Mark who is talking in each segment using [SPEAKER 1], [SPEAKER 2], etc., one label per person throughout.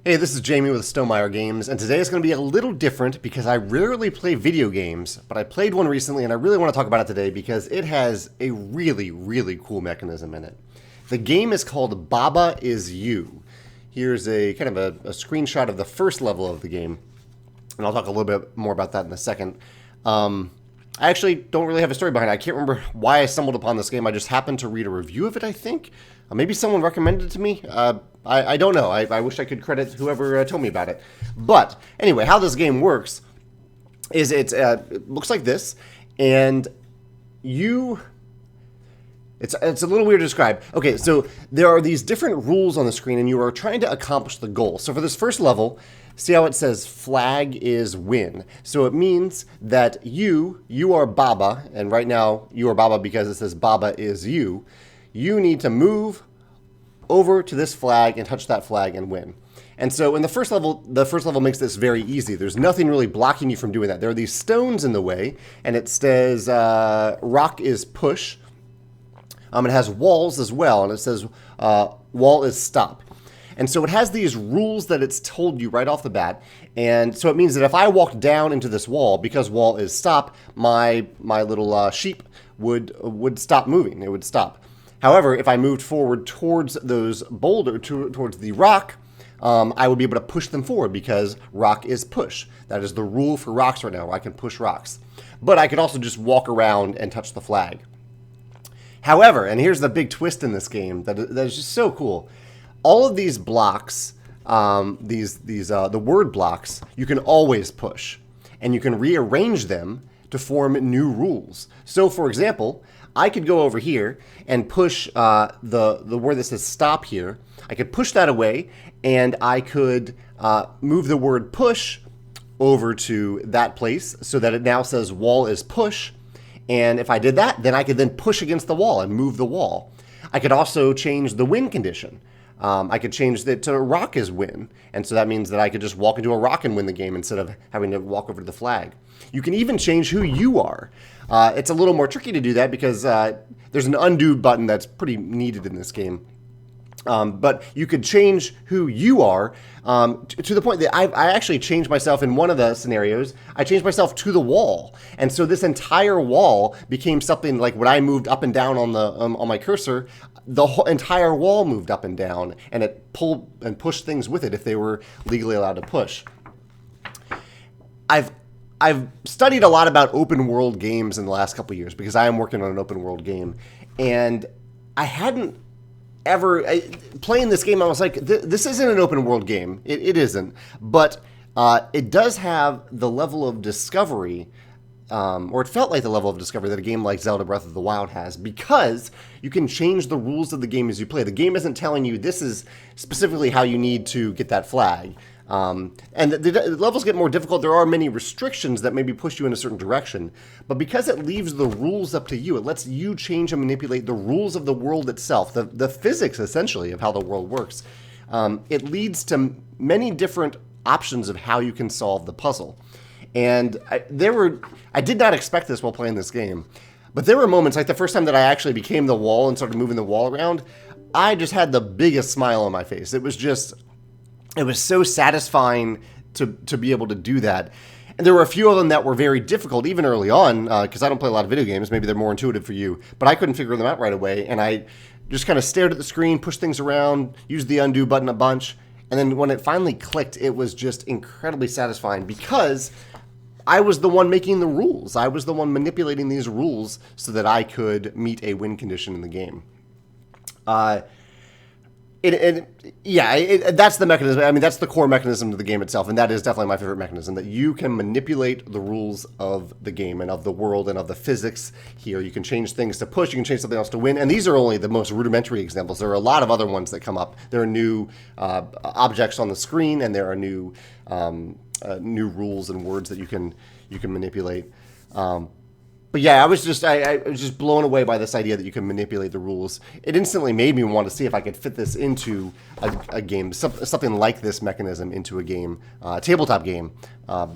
[SPEAKER 1] Hey, this is Jamey with Stonemeyer Games, and today is going to be a little different because I rarely play video games, but I played one recently and I really want to talk about it today because it has a really cool mechanism in it. The game is called Baba Is You. Here's a kind of a screenshot of the first level of the game, and I'll talk a little bit more about that in a second. I actually don't really have a story behind it. I can't remember why I stumbled upon this game. I just happened to read a review of it, I think. Maybe someone recommended it to me. I don't know. I wish I could credit whoever told me about it. But anyway, how this game works is it looks like this, and it's a little weird to describe. Okay, so there are these different rules on the screen, and you are trying to accomplish the goal. So for this first level, see how it says flag is win. So it means that you are Baba, and right now you are Baba because it says Baba is you. You need to move over to this flag and touch that flag and win. And so in the first level makes this very easy. There's nothing really blocking you from doing that. There are these stones in the way, and it says rock is push. It has walls as well, and it says wall is stop. And so it has these rules that it's told you right off the bat. And so it means that if I walk down into this wall, because wall is stop, my little sheep would stop moving. It would stop. However, if I moved forward towards those towards the rock, I would be able to push them forward because rock is push. That is the rule for rocks right now. I can push rocks. But I could also just walk around and touch the flag. However, and here's the big twist in this game that is just so cool. All of these blocks, the word blocks, you can always push, and you can rearrange them to form new rules. So, for example, I could go over here and push the word that says stop here. I could push that away, and I could move the word push over to that place so that it now says wall is push. And if I did that, then I could then push against the wall and move the wall. I could also change the win condition. I could change it to rock is win. And so that means that I could just walk into a rock and win the game instead of having to walk over to the flag. You can even change who you are. It's a little more tricky to do that because there's an undo button that's pretty needed in this game. But you could change who you are to the point that I actually changed myself in one of the scenarios. I changed myself to the wall, and so this entire wall became something like when I moved up and down on my cursor, the whole entire wall moved up and down, and it pulled and pushed things with it if they were legally allowed to push. I've studied a lot about open world games in the last couple of years because I am working on an open world game, and I hadn't ever playing this game. I was like, this isn't an open world game. It isn't, but it does have the level of discovery, or it felt like the level of discovery that a game like Zelda Breath of the Wild has, because you can change the rules of the game as you play. The game isn't telling you this is specifically how you need to get that flag. And the levels get more difficult. There are many restrictions that maybe push you in a certain direction. But because it leaves the rules up to you, it lets you change and manipulate the rules of the world itself, the physics, essentially, of how the world works. It leads to many different options of how you can solve the puzzle. And I did not expect this while playing this game. But there were moments, like the first time that I actually became the wall and started moving the wall around, I just had the biggest smile on my face. It was so satisfying to be able to do that. And there were a few of them that were very difficult, even early on, because I don't play a lot of video games. Maybe they're more intuitive for you. But I couldn't figure them out right away. And I just kind of stared at the screen, pushed things around, used the undo button a bunch. And then when it finally clicked, it was just incredibly satisfying because I was the one making the rules. I was the one manipulating these rules so that I could meet a win condition in the game. That's the mechanism. I mean, that's the core mechanism of the game itself, and that is definitely my favorite mechanism, that you can manipulate the rules of the game and of the world and of the physics here. You can change things to push, you can change something else to win, and these are only the most rudimentary examples. There are a lot of other ones that come up. There are new objects on the screen, and there are new rules and words that you can manipulate. But yeah, I was just blown away by this idea that you can manipulate the rules. It instantly made me want to see if I could fit this into a game, something like this mechanism into a game, a tabletop game,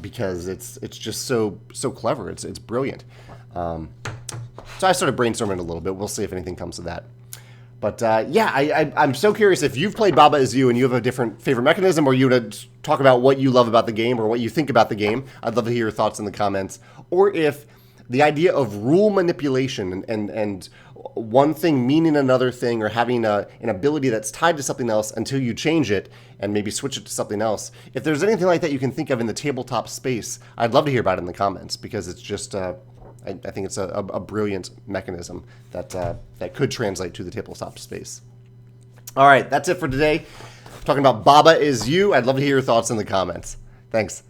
[SPEAKER 1] because it's just so clever. It's brilliant. So I started brainstorming a little bit. We'll see if anything comes of that. But yeah, I'm so curious if you've played Baba Is You and you have a different favorite mechanism, or you want to talk about what you love about the game or what you think about the game. I'd love to hear your thoughts in the comments. Or if the idea of rule manipulation and one thing meaning another thing, or having an ability that's tied to something else until you change it and maybe switch it to something else. If there's anything like that you can think of in the tabletop space, I'd love to hear about it in the comments, because it's just... I think it's a brilliant mechanism that that could translate to the tabletop space. All right, that's it for today. Talking about Baba Is You. I'd love to hear your thoughts in the comments. Thanks.